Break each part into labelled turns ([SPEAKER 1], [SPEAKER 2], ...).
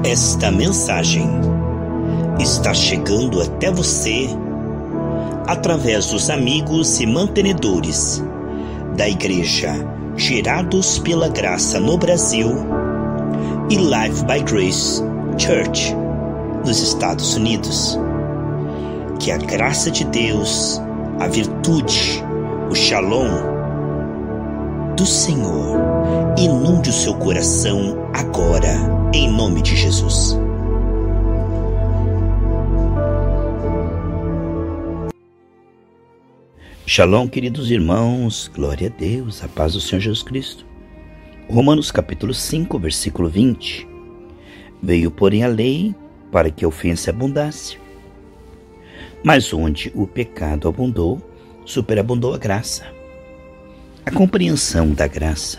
[SPEAKER 1] Esta mensagem está chegando até você através dos amigos e mantenedores da Igreja Gerados pela Graça no Brasil e Life by Grace Church nos Estados Unidos. Que a graça de Deus, a virtude, o Shalom do Senhor inunde o seu coração agora, em nome de Jesus. Shalom, queridos irmãos, glória a Deus, a paz do Senhor Jesus Cristo. Romanos capítulo 5, versículo 20. Veio, porém, a lei para que a ofensa abundasse. Mas onde o pecado abundou, superabundou a graça. A compreensão da graça,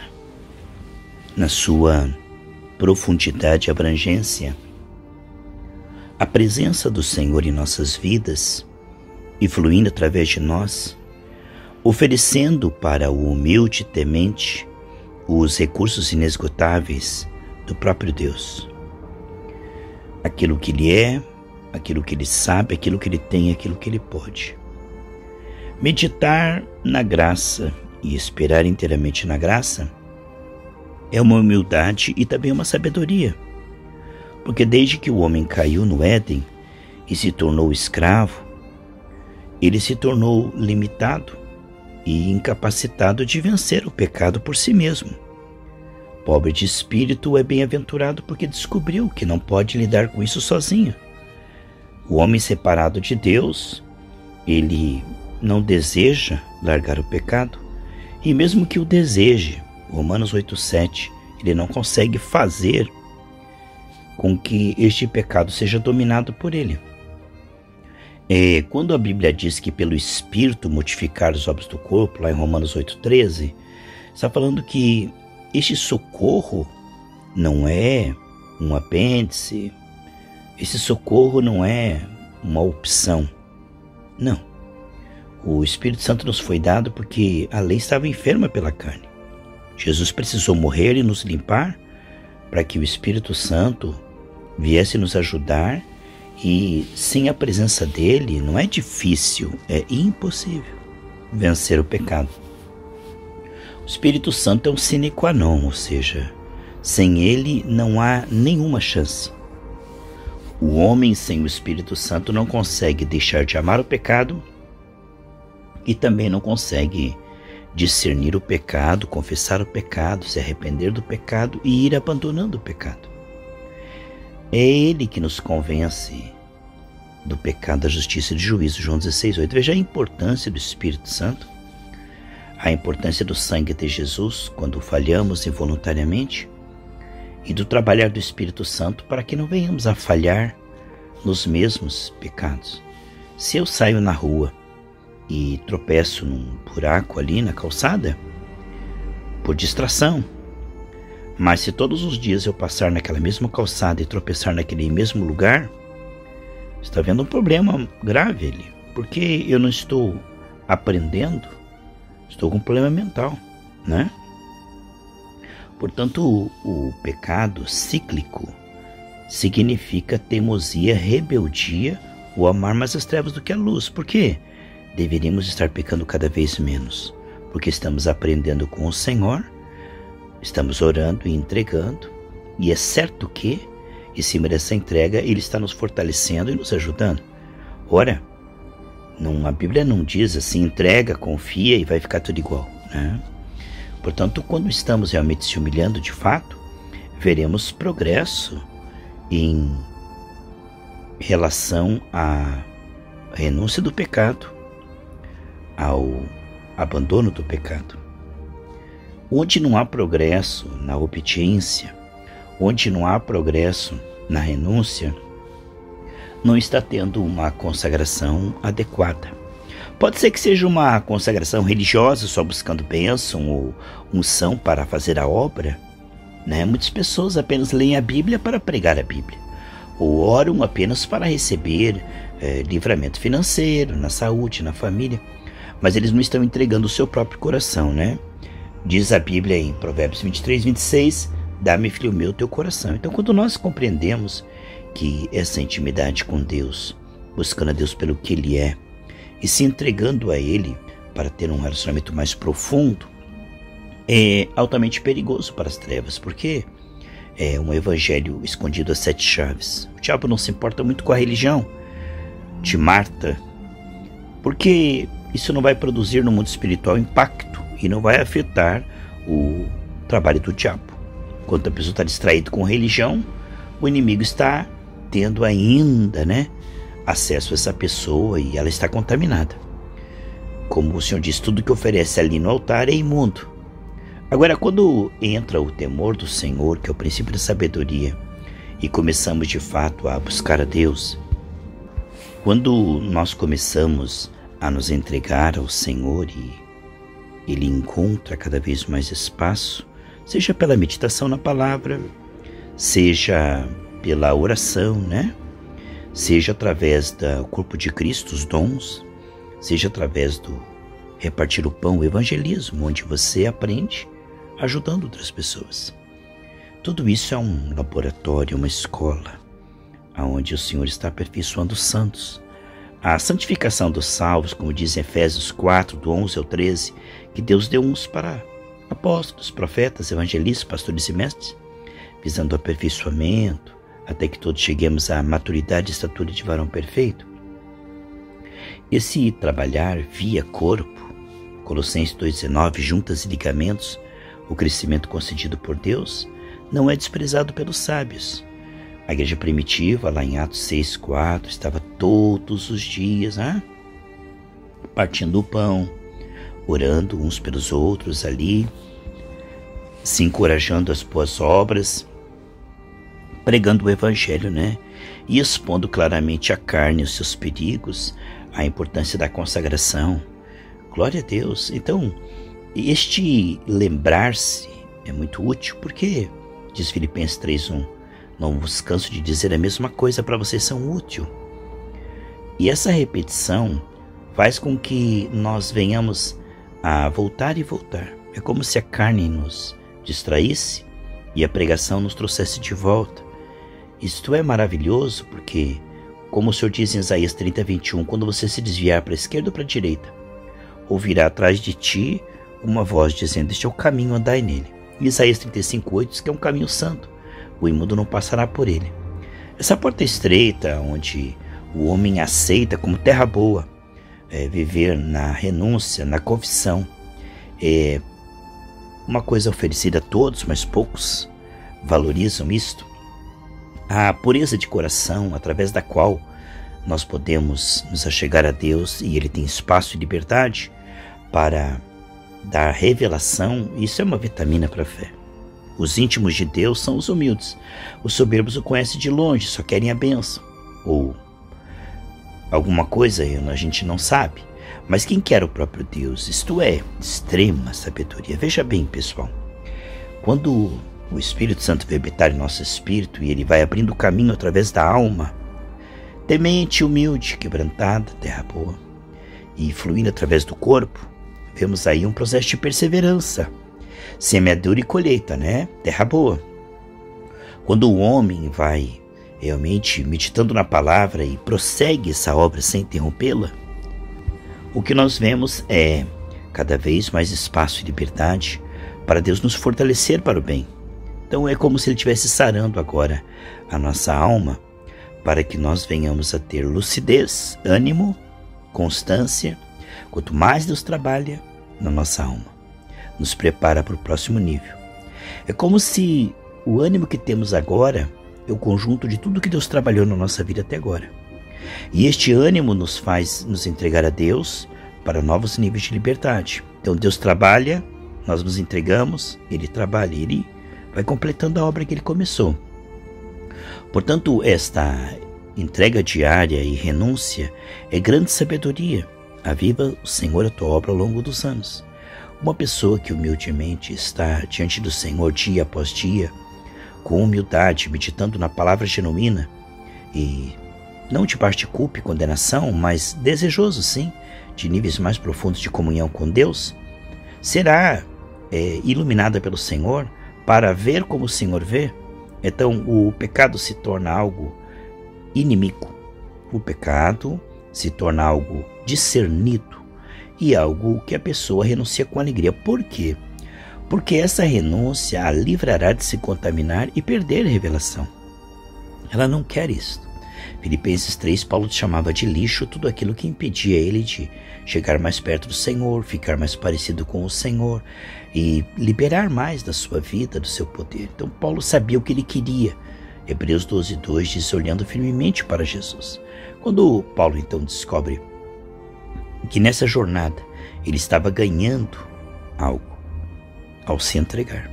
[SPEAKER 1] na sua profundidade e abrangência, a presença do Senhor em nossas vidas e fluindo através de nós, oferecendo para o humilde temente os recursos inesgotáveis do próprio Deus. Aquilo que Ele é, aquilo que Ele sabe, aquilo que Ele tem, aquilo que Ele pode. Meditar na graça e esperar inteiramente na graça é uma humildade e também uma sabedoria. Porque desde que o homem caiu no Éden e se tornou escravo, ele se tornou limitado e incapacitado de vencer o pecado por si mesmo. Pobre de espírito é bem-aventurado porque descobriu que não pode lidar com isso sozinho. O homem separado de Deus, ele não deseja largar o pecado, e mesmo que o deseje, Romanos 8,7, ele não consegue fazer com que este pecado seja dominado por ele. Quando a Bíblia diz que pelo Espírito mortificar os obras do corpo, lá em Romanos 8,13, está falando que este socorro não é um apêndice, esse socorro não é uma opção. Não. O Espírito Santo nos foi dado porque a lei estava enferma pela carne. Jesus precisou morrer e nos limpar para que o Espírito Santo viesse nos ajudar, e sem a presença dele não é difícil, é impossível vencer o pecado. O Espírito Santo é um sine qua non, ou seja, sem ele não há nenhuma chance. O homem sem o Espírito Santo não consegue deixar de amar o pecado e também não consegue discernir o pecado, confessar o pecado, se arrepender do pecado e ir abandonando o pecado. É Ele que nos convence do pecado, da justiça e do juízo. João 16,8. Veja a importância do Espírito Santo, a importância do sangue de Jesus quando falhamos involuntariamente, e do trabalhar do Espírito Santo para que não venhamos a falhar nos mesmos pecados. Se eu saio na rua e tropeço num buraco ali na calçada, por distração, mas se todos os dias eu passar naquela mesma calçada e tropeçar naquele mesmo lugar, está havendo um problema grave ali, porque eu não estou aprendendo, estou com um problema mental, né? Portanto, o pecado cíclico significa teimosia, rebeldia, ou amar mais as trevas do que a luz. Por quê? Deveríamos estar pecando cada vez menos, porque estamos aprendendo com o Senhor, estamos orando e entregando, e é certo que, em cima dessa entrega, Ele está nos fortalecendo e nos ajudando. Ora, a Bíblia não diz assim, entrega, confia e vai ficar tudo igual, né? Portanto, quando estamos realmente se humilhando de fato, veremos progresso em relação à renúncia do pecado, ao abandono do pecado. Onde não há progresso na obediência, onde não há progresso na renúncia, não está tendo uma consagração adequada. Pode ser que seja uma consagração religiosa, só buscando bênção ou unção para fazer a obra, né? Muitas pessoas apenas leem a Bíblia para pregar a Bíblia, ou oram apenas para receber livramento financeiro, na saúde, na família, mas eles não estão entregando o seu próprio coração, né? Diz a Bíblia em Provérbios 23, 26, dá-me, filho meu, teu coração. Então, quando nós compreendemos que essa intimidade com Deus, buscando a Deus pelo que Ele é e se entregando a Ele para ter um relacionamento mais profundo, é altamente perigoso para as trevas, porque é um evangelho escondido a 7 chaves. O diabo não se importa muito com a religião de Marta, porque isso não vai produzir no mundo espiritual impacto e não vai afetar o trabalho do diabo. Quando a pessoa está distraída com religião, o inimigo está tendo ainda, acesso a essa pessoa e ela está contaminada. Como o Senhor diz, tudo que oferece ali no altar é imundo. Agora, quando entra o temor do Senhor, que é o princípio da sabedoria, e começamos de fato a buscar a Deus, quando nós começamos a nos entregar ao Senhor e Ele encontra cada vez mais espaço, seja pela meditação na palavra, seja pela oração, seja através do corpo de Cristo, os dons, seja através do repartir o pão, o evangelismo, onde você aprende ajudando outras pessoas. Tudo isso é um laboratório, uma escola, onde o Senhor está aperfeiçoando os santos. A santificação dos salvos, como diz em Efésios 4, do 11 ao 13, que Deus deu uns para apóstolos, profetas, evangelistas, pastores e mestres, visando o aperfeiçoamento, até que todos cheguemos à maturidade e estatura de varão perfeito. Esse trabalhar via corpo, Colossenses 2,19, juntas e ligamentos, o crescimento concedido por Deus, não é desprezado pelos sábios. A igreja primitiva, lá em Atos 6,4, estava todos os dias partindo o pão, orando uns pelos outros ali, se encorajando às boas obras, pregando o evangelho, e expondo claramente a carne, os seus perigos, a importância da consagração. Glória a Deus. Então, este lembrar-se é muito útil, porque, diz Filipenses 3,1, não vos canso de dizer a mesma coisa, para vocês são útil. E essa repetição faz com que nós venhamos a voltar e voltar. É como se a carne nos distraísse e a pregação nos trouxesse de volta. Isto é maravilhoso porque, como o Senhor diz em Isaías 30:21, quando você se desviar para a esquerda ou para a direita, ouvirá atrás de ti uma voz dizendo: este é o caminho, andai nele. E Isaías 35:8 diz que é um caminho santo, o imundo não passará por ele. Essa porta estreita, onde o homem aceita como terra boa, viver na renúncia, na confissão, é uma coisa oferecida a todos, mas poucos valorizam isto. A pureza de coração, através da qual nós podemos nos achegar a Deus, e Ele tem espaço e liberdade para dar revelação, isso é uma vitamina para a fé. Os íntimos de Deus são os humildes. Os soberbos o conhecem de longe, só querem a bênção. Ou alguma coisa a gente não sabe. Mas quem quer o próprio Deus, isto é, extrema sabedoria. Veja bem, pessoal, quando o Espírito Santo vai habitar em nosso espírito e ele vai abrindo o caminho através da alma, temente, humilde, quebrantada, terra boa, e fluindo através do corpo, vemos aí um processo de perseverança, semeadura e colheita, terra boa. Quando o homem vai realmente meditando na palavra e prossegue essa obra sem interrompê-la, o que nós vemos é cada vez mais espaço e liberdade para Deus nos fortalecer para o bem. Então é como se Ele estivesse sarando agora a nossa alma, para que nós venhamos a ter lucidez, ânimo, constância. Quanto mais Deus trabalha na nossa alma, nos prepara para o próximo nível. É como se o ânimo que temos agora é o conjunto de tudo que Deus trabalhou na nossa vida até agora. E este ânimo nos faz nos entregar a Deus para novos níveis de liberdade. Então Deus trabalha, nós nos entregamos, Ele trabalha, Ele vai completando a obra que Ele começou. Portanto, esta entrega diária e renúncia é grande sabedoria. Aviva o Senhor a tua obra ao longo dos anos. Uma pessoa que humildemente está diante do Senhor dia após dia, com humildade, meditando na palavra genuína e não debaixo de culpa e condenação, mas desejoso sim, de níveis mais profundos de comunhão com Deus, será iluminada pelo Senhor para ver como o Senhor vê. Então o pecado se torna algo inimigo. O pecado se torna algo discernido e algo que a pessoa renuncia com alegria. Por quê? Porque essa renúncia a livrará de se contaminar e perder a revelação. Ela não quer isto. Filipenses 3, Paulo chamava de lixo tudo aquilo que impedia ele de chegar mais perto do Senhor, ficar mais parecido com o Senhor e liberar mais da sua vida, do seu poder. Então Paulo sabia o que ele queria. Hebreus 12, 2 diz, olhando firmemente para Jesus. Quando Paulo então descobre que nessa jornada ele estava ganhando algo ao se entregar,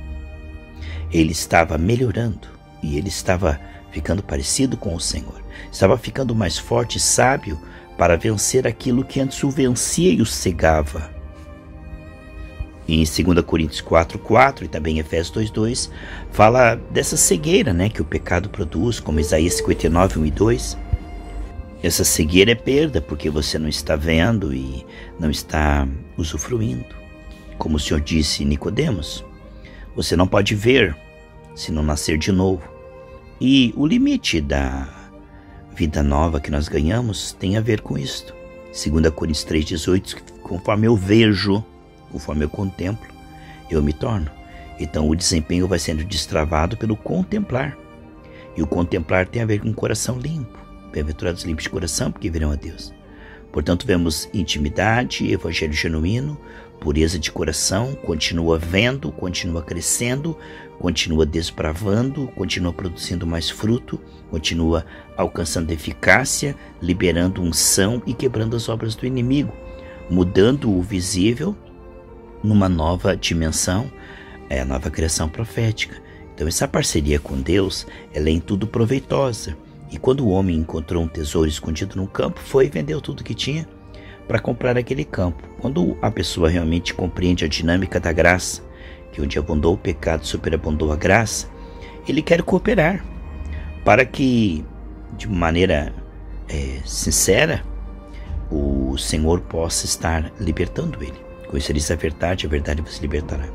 [SPEAKER 1] ele estava melhorando e ele estava ficando parecido com o Senhor, estava ficando mais forte e sábio para vencer aquilo que antes o vencia e o cegava. E em 2 Coríntios 4:4 e também Efésios 2:2 fala dessa cegueira, que o pecado produz, como Isaías 59, 1 e 2. Essa cegueira é perda porque você não está vendo e não está usufruindo. Como o Senhor disse em Nicodemos, você não pode ver se não nascer de novo. E o limite da vida nova que nós ganhamos tem a ver com isto. 2 Coríntios 3:18, conforme eu vejo, conforme eu contemplo, eu me torno. Então o desempenho vai sendo destravado pelo contemplar. E o contemplar tem a ver com o coração limpo. Bem-aventurados limpos de coração, porque verão a Deus. Portanto, vemos intimidade, evangelho genuíno, pureza de coração, continua vendo, continua crescendo, continua desbravando, continua produzindo mais fruto, continua alcançando eficácia, liberando unção e quebrando as obras do inimigo, mudando o visível numa nova dimensão, a nova criação profética. Então essa parceria com Deus, ela é em tudo proveitosa. E quando o homem encontrou um tesouro escondido no campo, foi e vendeu tudo que tinha para comprar aquele campo. Quando a pessoa realmente compreende a dinâmica da graça, que onde abundou o pecado, superabundou a graça, ele quer cooperar para que, de maneira sincera, o Senhor possa estar libertando ele. Conhecereis a verdade vos libertará.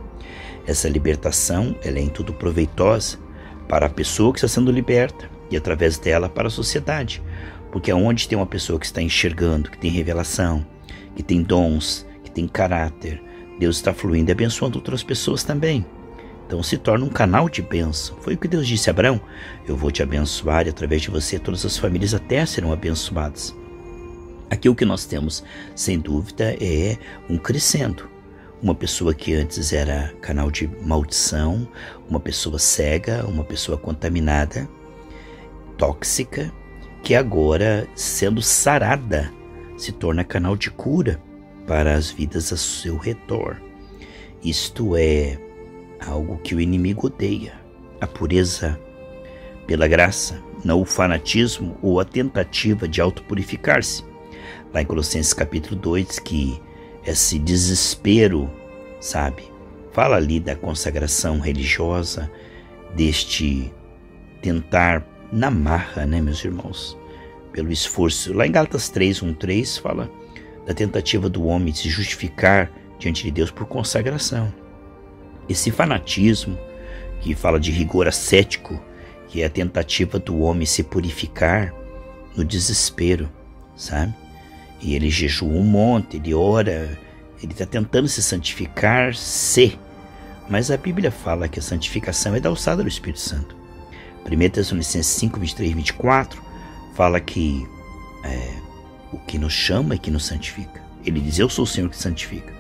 [SPEAKER 1] Essa libertação, ela é em tudo proveitosa para a pessoa que está sendo liberta e através dela para a sociedade. Porque aonde tem uma pessoa que está enxergando, que tem revelação, que tem dons, que tem caráter, Deus está fluindo e abençoando outras pessoas também. Então se torna um canal de bênção. Foi o que Deus disse a Abraão: eu vou te abençoar e através de você todas as famílias até serão abençoadas. Aqui o que nós temos, sem dúvida, é um crescendo. Uma pessoa que antes era canal de maldição, uma pessoa cega, uma pessoa contaminada, tóxica, que agora, sendo sarada, se torna canal de cura para as vidas a seu redor. Isto é algo que o inimigo odeia. A pureza pela graça, não o fanatismo ou a tentativa de autopurificar-se. Lá em Colossenses capítulo 2, que esse desespero, fala ali da consagração religiosa, deste tentar na marra, meus irmãos, pelo esforço. Lá em Gálatas 3, 1, 3, fala da tentativa do homem de se justificar diante de Deus por consagração. Esse fanatismo, que fala de rigor ascético, que é a tentativa do homem se purificar no desespero, E ele jejua um monte, ele ora, ele está tentando se santificar-se. Mas a Bíblia fala que a santificação é da alçada do Espírito Santo. 1 Tessalonicenses 5, 23 e 24 fala que o que nos chama é que nos santifica. Ele diz: eu sou o Senhor que santifica.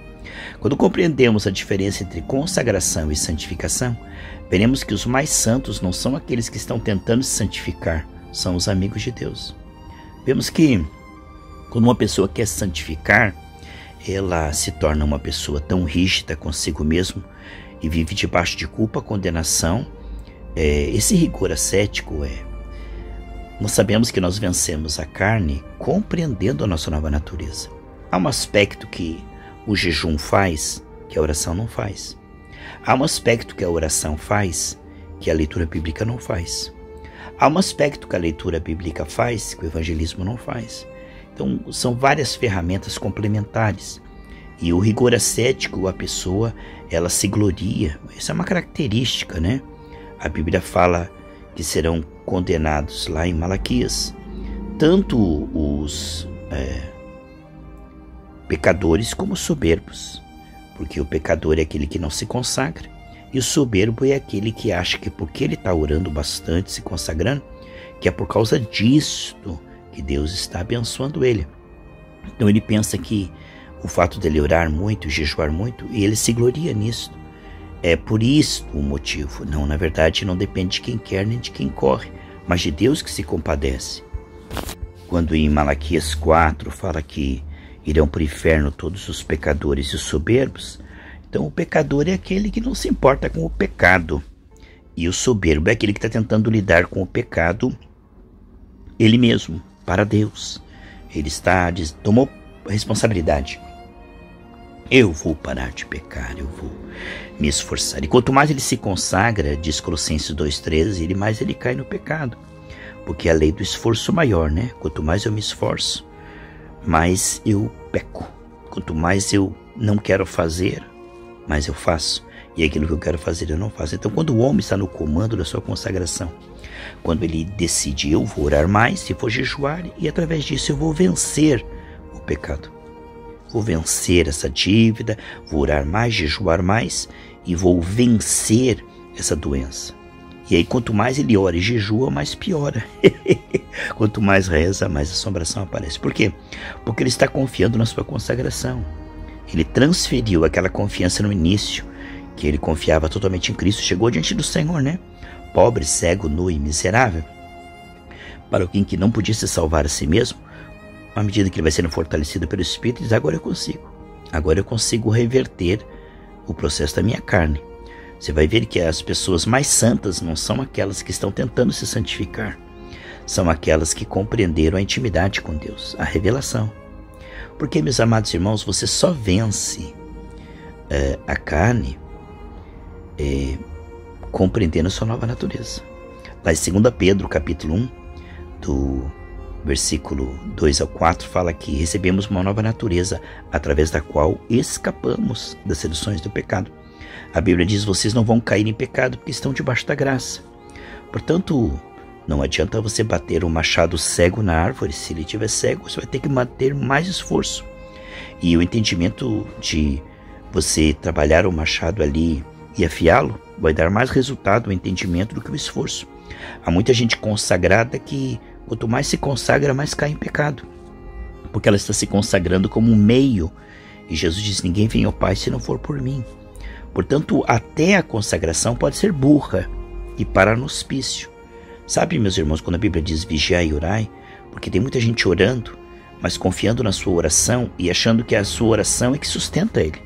[SPEAKER 1] Quando compreendemos a diferença entre consagração e santificação, veremos que os mais santos não são aqueles que estão tentando se santificar, são os amigos de Deus. Vemos que quando uma pessoa quer se santificar, ela se torna uma pessoa tão rígida consigo mesmo e vive debaixo de culpa, condenação. Esse rigor ascético nós sabemos que nós vencemos a carne compreendendo a nossa nova natureza. Há um aspecto que o jejum faz que a oração não faz. Há um aspecto que a oração faz que a leitura bíblica não faz. Há um aspecto que a leitura bíblica faz que o evangelismo não faz. Então são várias ferramentas complementares. E o rigor ascético, a pessoa, ela se gloria. Essa é uma característica, né? A Bíblia fala que serão condenados lá em Malaquias, tanto os pecadores como os soberbos. Porque o pecador é aquele que não se consagra, e o soberbo é aquele que acha que porque ele está orando bastante, se consagrando, que é por causa disto que Deus está abençoando ele. Então ele pensa que o fato dele orar muito, jejuar muito, e ele se gloria nisso. É por isso o motivo. Não, na verdade, não depende de quem quer nem de quem corre, mas de Deus que se compadece. Quando em Malaquias 4 fala que irão para o inferno todos os pecadores e os soberbos, então o pecador é aquele que não se importa com o pecado, e o soberbo é aquele que está tentando lidar com o pecado ele mesmo, para Deus. Ele tomou responsabilidade. Eu vou parar de pecar, eu vou me esforçar. E quanto mais ele se consagra, diz Colossenses 2,13, mais ele cai no pecado. Porque é a lei do esforço maior, né? Quanto mais eu me esforço, mais eu peco. Quanto mais eu não quero fazer, mais eu faço. E aquilo que eu quero fazer eu não faço. Então quando o homem está no comando da sua consagração, quando ele decide, eu vou orar mais, se for jejuar, e através disso eu vou vencer o pecado. Vou vencer essa dívida, vou orar mais, jejuar mais, e vou vencer essa doença. E aí quanto mais ele ora e jejua, mais piora. Quanto mais reza, mais assombração aparece. Por quê? Porque ele está confiando na sua consagração. Ele transferiu aquela confiança no início, que ele confiava totalmente em Cristo, chegou diante do Senhor, né? Pobre, cego, nu e miserável, para alguém que não podia se salvar a si mesmo. À medida que ele vai sendo fortalecido pelo Espírito, ele diz, agora eu consigo reverter o processo da minha carne. Você vai ver que as pessoas mais santas não são aquelas que estão tentando se santificar, são aquelas que compreenderam a intimidade com Deus, a revelação. Porque, meus amados irmãos, você só vence a carne compreendendo a sua nova natureza. Lá em 2 Pedro, capítulo 1, do versículo 2 ao 4, fala que recebemos uma nova natureza, através da qual escapamos das seduções do pecado. A Bíblia diz, vocês não vão cair em pecado porque estão debaixo da graça. Portanto, não adianta você bater um machado cego na árvore. Se ele estiver cego, você vai ter que manter mais esforço. E o entendimento de você trabalhar o machado ali e afiá-lo vai dar mais resultado, o entendimento, do que o esforço. Há muita gente consagrada que, quanto mais se consagra, mais cai em pecado, porque ela está se consagrando como um meio. E Jesus diz, ninguém vem ao Pai se não for por mim. Portanto, até a consagração pode ser burra e parar no hospício. Sabe, meus irmãos, quando a Bíblia diz vigiai e orai, porque tem muita gente orando, mas confiando na sua oração e achando que a sua oração é que sustenta ele.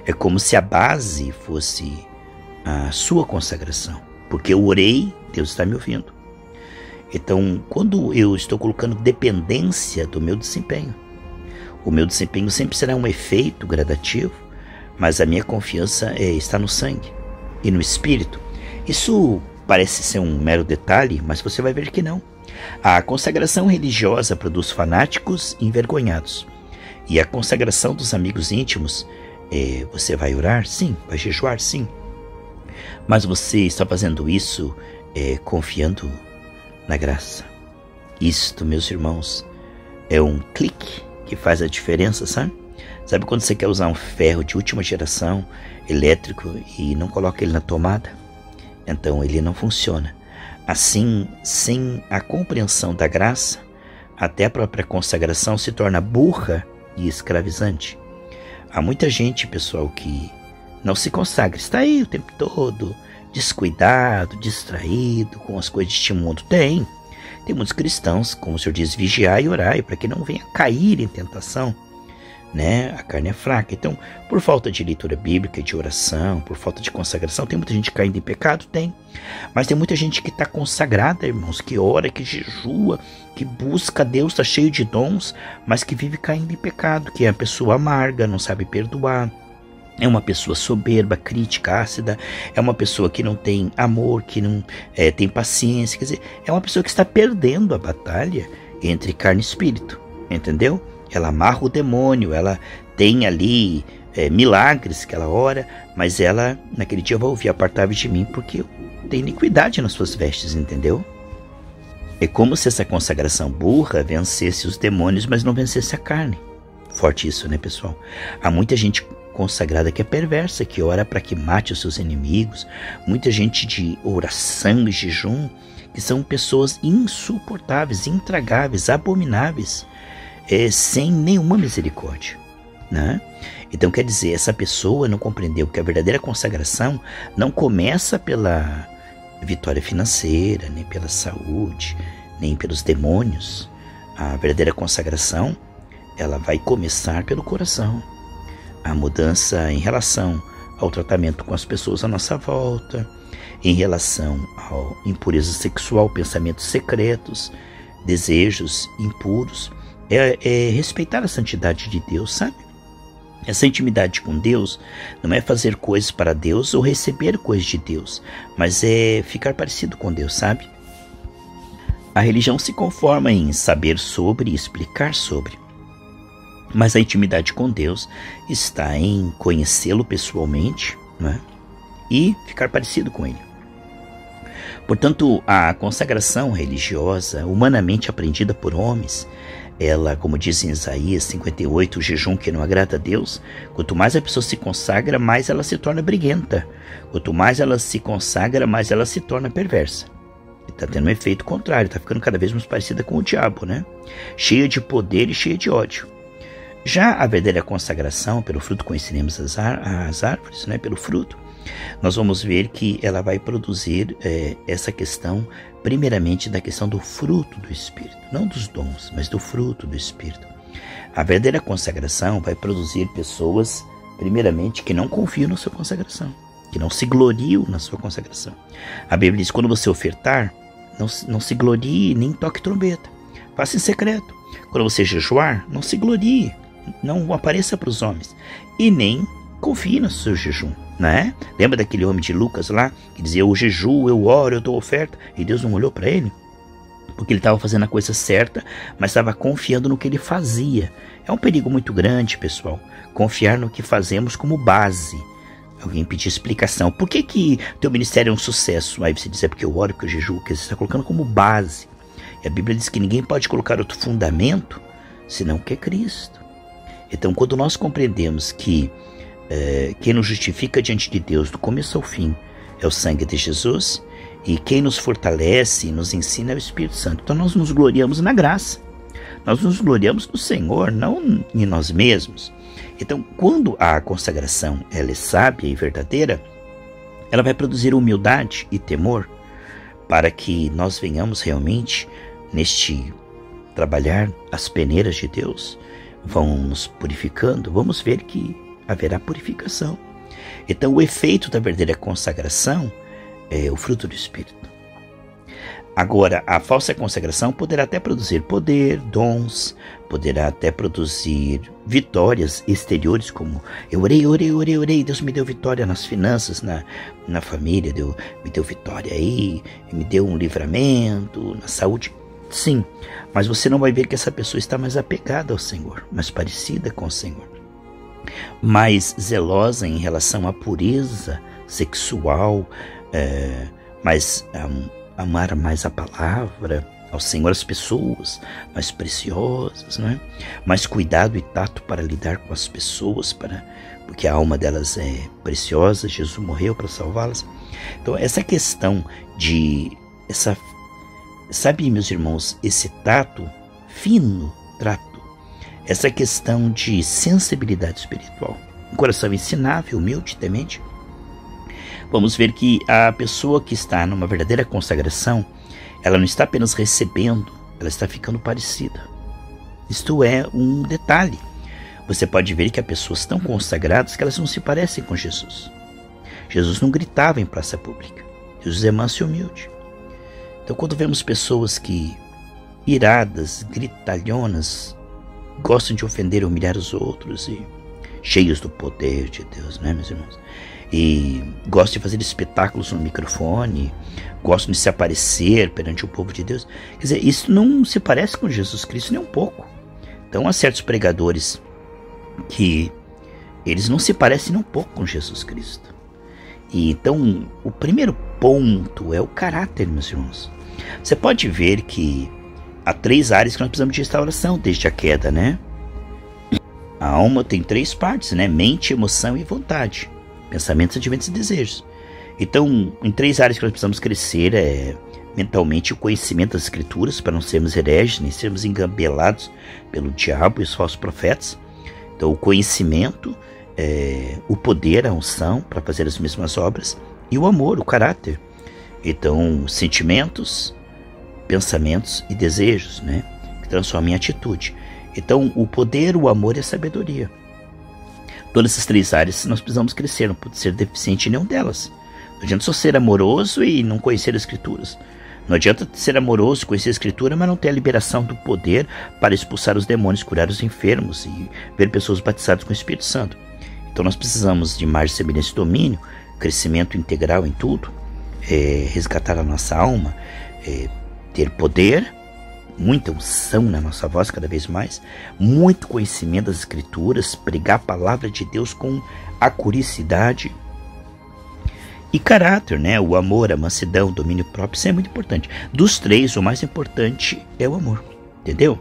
[SPEAKER 1] É como se a base fosse a sua consagração. Porque eu orei, Deus está me ouvindo. Então, quando eu estou colocando dependência do meu desempenho, o meu desempenho sempre será um efeito gradativo, mas a minha confiança está no sangue e no Espírito. Isso parece ser um mero detalhe, mas você vai ver que não. A consagração religiosa produz fanáticos envergonhados. E a consagração dos amigos íntimos, você vai orar? Sim. Vai jejuar? Sim. Mas você está fazendo isso confiando na graça. Isto, meus irmãos, é um clique que faz a diferença, sabe? Sabe quando você quer usar um ferro de última geração, elétrico, e não coloca ele na tomada? Então ele não funciona. Assim, sem a compreensão da graça, até a própria consagração se torna burra e escravizante. Há muita gente, pessoal, que não se consagra, está aí o tempo todo, descuidado, distraído com as coisas deste mundo. Tem muitos cristãos, como o Senhor diz, vigiai e orai, para que não venha cair em tentação, né? A carne é fraca. Então, por falta de leitura bíblica, de oração, por falta de consagração, tem muita gente caindo em pecado? Tem. Mas tem muita gente que está consagrada, irmãos, que ora, que jejua, que busca Deus, está cheio de dons, mas que vive caindo em pecado, que é uma pessoa amarga, não sabe perdoar, é uma pessoa soberba, crítica, ácida, é uma pessoa que não tem amor, que não tem paciência, quer dizer, é uma pessoa que está perdendo a batalha entre carne e espírito, entendeu? ela amarra o demônio, ela tem ali milagres que ela ora, mas ela naquele dia vai ouvir: apartai-vos de mim, porque tem iniquidade nas suas vestes, entendeu? É como se essa consagração burra vencesse os demônios, mas não vencesse a carne. Forte isso, né, pessoal? Há muita gente consagrada que é perversa, que ora para que mate os seus inimigos, muita gente de oração e jejum, que são pessoas insuportáveis, intragáveis, abomináveis, sem nenhuma misericórdia, né? Então, quer dizer, essa pessoa não compreendeu que a verdadeira consagração não começa pela vitória financeira, nem pela saúde, nem pelos demônios. A verdadeira consagração, ela vai começar pelo coração. A mudança em relação ao tratamento com as pessoas à nossa volta, em relação à impureza sexual, pensamentos secretos, desejos impuros, é respeitar a santidade de Deus, sabe? Essa intimidade com Deus não é fazer coisas para Deus ou receber coisas de Deus, mas é ficar parecido com Deus, sabe? A religião se conforma em saber sobre e explicar sobre, mas a intimidade com Deus está em conhecê-lo pessoalmente, né? E ficar parecido com Ele. Portanto, a consagração religiosa, humanamente aprendida por homens, ela, como diz em Isaías 58, o jejum que não agrada a Deus, quanto mais a pessoa se consagra, mais ela se torna briguenta. Quanto mais ela se consagra, mais ela se torna perversa. Está tendo um efeito contrário, está ficando cada vez mais parecida com o diabo, né? Cheia de poder e cheia de ódio. Já a verdadeira consagração, pelo fruto conheceremos as árvores, né? Pelo fruto, nós vamos ver que ela vai produzir essa questão, primeiramente da questão do fruto do Espírito, não dos dons, mas do fruto do Espírito. A verdadeira consagração vai produzir pessoas, primeiramente, que não confiam na sua consagração, que não se gloriam na sua consagração. A Bíblia diz: quando você ofertar, não se glorie, nem toque trombeta, faça em secreto. Quando você jejuar, não se glorie, não apareça para os homens, e nem confie no seu jejum, né? Lembra daquele homem de Lucas lá, que dizia: eu jejuo, eu oro, eu dou oferta, e Deus não olhou para ele? Porque ele estava fazendo a coisa certa, mas estava confiando no que ele fazia. É um perigo muito grande, pessoal, confiar no que fazemos como base. Alguém pedir explicação: por que teu ministério é um sucesso? Aí você diz: é porque eu oro, porque eu jejuo, que você está colocando como base. E a Bíblia diz que ninguém pode colocar outro fundamento senão que é Cristo. Então, quando nós compreendemos que quem nos justifica diante de Deus do começo ao fim é o sangue de Jesus, e quem nos fortalece e nos ensina é o Espírito Santo, então nós nos gloriamos na graça, nós nos gloriamos no Senhor, não em nós mesmos. Então, quando a consagração ela é sábia e verdadeira, ela vai produzir humildade e temor, para que nós venhamos realmente, neste trabalhar, as peneiras de Deus vão nos purificando. Vamos ver que haverá purificação. Então, o efeito da verdadeira consagração é o fruto do Espírito. Agora, a falsa consagração poderá até produzir poder, dons, poderá até produzir vitórias exteriores, como eu orei, Deus me deu vitória nas finanças, na família, me deu vitória aí, me deu um livramento, na saúde. Sim, mas você não vai ver que essa pessoa está mais apegada ao Senhor, mais parecida com o Senhor, mais zelosa em relação à pureza sexual, amar mais a palavra, ao Senhor, as pessoas mais preciosas, né? Mais cuidado e tato para lidar com as pessoas, porque a alma delas é preciosa, Jesus morreu para salvá-las. Então, essa questão sabe, meus irmãos, esse tato, fino trato, essa questão de sensibilidade espiritual, um coração ensinável, humilde, temente, vamos ver que a pessoa que está numa verdadeira consagração, ela não está apenas recebendo, ela está ficando parecida. Isto é um detalhe. Você pode ver que há pessoas tão consagradas que elas não se parecem com Jesus. Jesus não gritava em praça pública. Jesus é manso e humilde. Então, quando vemos pessoas que, iradas, gritalhonas, gostam de ofender e humilhar os outros, e cheios do poder de Deus, né, meus irmãos? E gostam de fazer espetáculos no microfone, gostam de se aparecer perante o povo de Deus. Quer dizer, isso não se parece com Jesus Cristo nem um pouco. Então há certos pregadores que eles não se parecem nem um pouco com Jesus Cristo. E então o primeiro ponto é o caráter, meus irmãos. Você pode ver que há 3 áreas que nós precisamos de restauração desde a queda, né? A alma tem 3 partes, né? Mente, emoção e vontade. Pensamentos, sentimentos e desejos. Então, em 3 áreas que nós precisamos crescer mentalmente o conhecimento das Escrituras, para não sermos hereges, nem sermos engambelados pelo diabo e os falsos profetas. Então, o conhecimento, o poder, a unção para fazer as mesmas obras, e o amor, o caráter. Então, sentimentos, pensamentos e desejos, né? Que transformam em atitude. Então, o poder, o amor e a sabedoria. Todas essas 3 áreas nós precisamos crescer, não pode ser deficiente em nenhuma delas. Não adianta só ser amoroso e não conhecer as Escrituras. Não adianta ser amoroso, conhecer a Escritura, mas não ter a liberação do poder para expulsar os demônios, curar os enfermos e ver pessoas batizadas com o Espírito Santo. Então nós precisamos de mais semelhança e domínio, crescimento integral em tudo, resgatar a nossa alma, ter poder, muita unção na nossa voz cada vez mais, muito conhecimento das Escrituras, pregar a palavra de Deus com acuricidade e caráter, né? O amor, a mansidão, o domínio próprio, isso é muito importante. Dos 3, o mais importante é o amor, entendeu?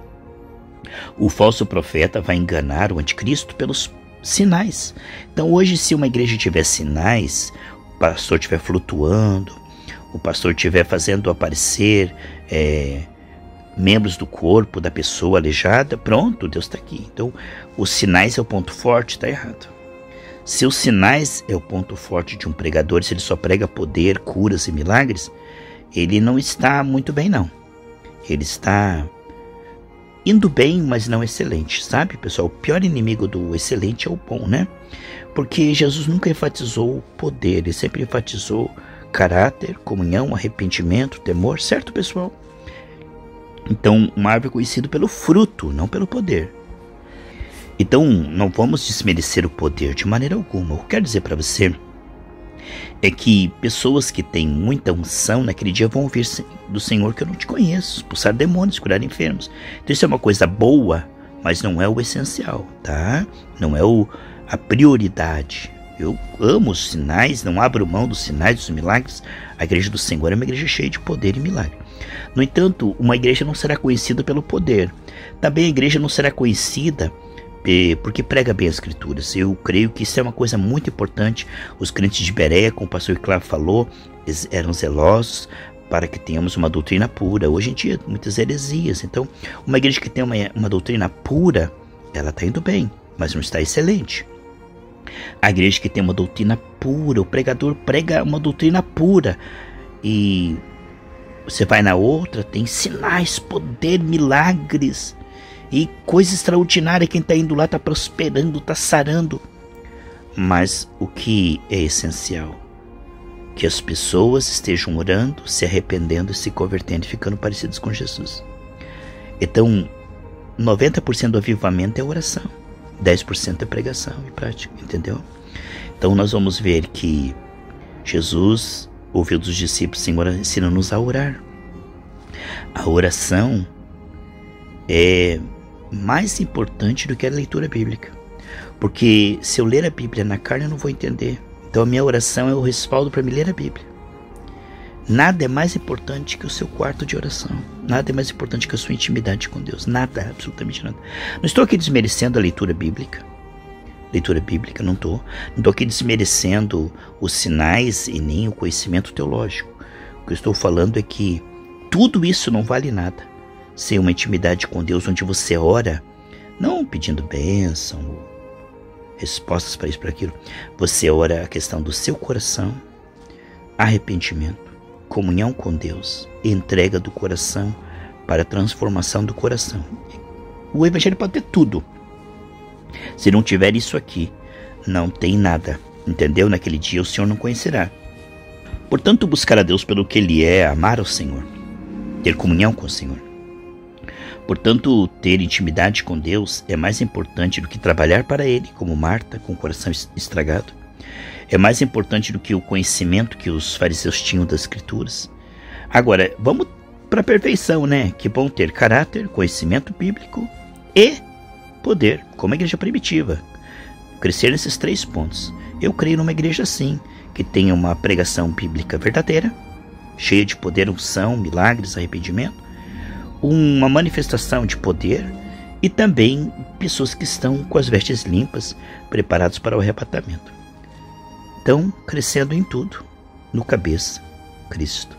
[SPEAKER 1] O falso profeta vai enganar o anticristo pelos sinais. Então hoje, se uma igreja tiver sinais, o pastor estiver flutuando, o pastor estiver fazendo aparecer membros do corpo da pessoa aleijada, pronto, Deus está aqui. Então, os sinais é o ponto forte, está errado. Se os sinais é o ponto forte de um pregador, se ele só prega poder, curas e milagres, ele não está muito bem, não. Ele está indo bem, mas não excelente, sabe, pessoal? O pior inimigo do excelente é o bom, né? Porque Jesus nunca enfatizou o poder, ele sempre enfatizou caráter, comunhão, arrependimento, temor, certo, pessoal? Então, uma árvore é conhecida pelo fruto, não pelo poder. Então, não vamos desmerecer o poder de maneira alguma. O que eu quero dizer para você é que pessoas que têm muita unção naquele dia vão ouvir do Senhor que eu não te conheço, expulsar demônios, curar enfermos. Então, isso é uma coisa boa, mas não é o essencial, tá? Não é a prioridade. Eu amo os sinais, não abro mão dos sinais, dos milagres. A igreja do Senhor é uma igreja cheia de poder e milagre. No entanto, uma igreja não será conhecida pelo poder. Também a igreja não será conhecida porque prega bem as Escrituras. Eu creio que isso é uma coisa muito importante. Os crentes de Bereia, como o pastor Cláudio falou, eles eram zelosos para que tenhamos uma doutrina pura. Hoje em dia, muitas heresias. Então, uma igreja que tem uma doutrina pura, ela está indo bem, mas não está excelente. A igreja que tem uma doutrina pura, o pregador prega uma doutrina pura, e você vai na outra, tem sinais, poder, milagres e coisa extraordinária. Quem está indo lá está prosperando, está sarando. Mas o que é essencial? Que as pessoas estejam orando, se arrependendo, se convertendo e ficando parecidos com Jesus. Então, 90% do avivamento é oração, 10% é pregação e prática, entendeu? Então nós vamos ver que Jesus ouviu dos discípulos: Senhor, ensina-nos a orar. A oração é mais importante do que a leitura bíblica, porque se eu ler a Bíblia na carne eu não vou entender. Então a minha oração é o respaldo para me ler a Bíblia. Nada é mais importante que o seu quarto de oração. Nada é mais importante que a sua intimidade com Deus. Nada, absolutamente nada. Não estou aqui desmerecendo a leitura bíblica. Não estou aqui desmerecendo os sinais e nem o conhecimento teológico. O que eu estou falando é que tudo isso não vale nada sem uma intimidade com Deus, onde você ora, não pedindo bênção, respostas para isso, para aquilo. Você ora a questão do seu coração, arrependimento, comunhão com Deus, entrega do coração para a transformação do coração. O evangelho pode ter tudo. Se não tiver isso aqui, não tem nada, entendeu? Naquele dia o Senhor não conhecerá. Portanto, buscar a Deus pelo que Ele é, amar ao Senhor, ter comunhão com o Senhor. Portanto, ter intimidade com Deus é mais importante do que trabalhar para Ele, como Marta, com o coração estragado. É mais importante do que o conhecimento que os fariseus tinham das Escrituras. Agora, vamos para a perfeição, né? Que bom ter caráter, conhecimento bíblico e poder, como a igreja primitiva. Crescer nesses 3 pontos. Eu creio numa igreja assim, que tenha uma pregação bíblica verdadeira, cheia de poder, unção, milagres, arrependimento, uma manifestação de poder e também pessoas que estão com as vestes limpas, preparados para o arrebatamento. Então, crescendo em tudo, no cabeça, Cristo.